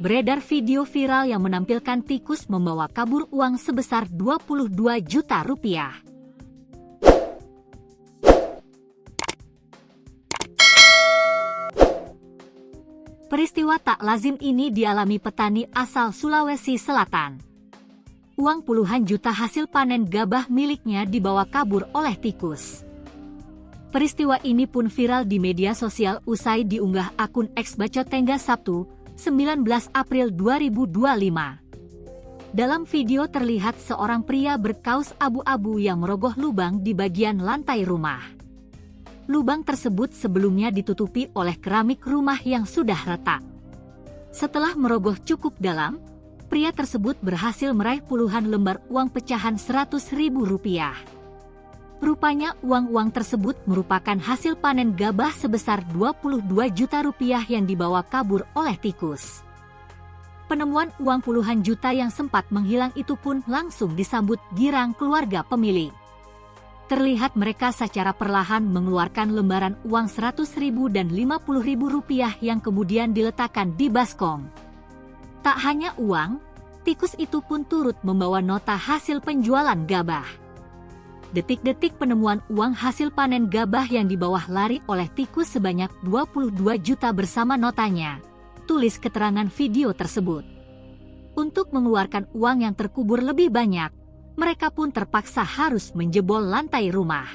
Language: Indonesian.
Beredar video viral yang menampilkan tikus membawa kabur uang sebesar 22 juta rupiah. Peristiwa tak lazim ini dialami petani asal Sulawesi Selatan. Uang puluhan juta hasil panen gabah miliknya dibawa kabur oleh tikus. Peristiwa ini pun viral di media sosial usai diunggah akun X Bacotengga Sabtu, 19 April 2025. Dalam video terlihat seorang pria berkaus abu-abu yang merogoh lubang di bagian lantai rumah. Lubang tersebut sebelumnya ditutupi oleh keramik rumah yang sudah retak. Setelah merogoh cukup dalam, pria tersebut berhasil meraih puluhan lembar uang pecahan Rp100.000. Rupanya uang-uang tersebut merupakan hasil panen gabah sebesar 22 juta rupiah yang dibawa kabur oleh tikus. Penemuan uang puluhan juta yang sempat menghilang itu pun langsung disambut girang keluarga pemilik. Terlihat mereka secara perlahan mengeluarkan lembaran uang Rp100.000 dan Rp50.000 yang kemudian diletakkan di baskom. Tak hanya uang, tikus itu pun turut membawa nota hasil penjualan gabah. Detik-detik penemuan uang hasil panen gabah yang dibawa lari oleh tikus sebanyak 22 juta bersama notanya, tulis keterangan video tersebut. Untuk mengeluarkan uang yang terkubur lebih banyak, mereka pun terpaksa harus menjebol lantai rumah.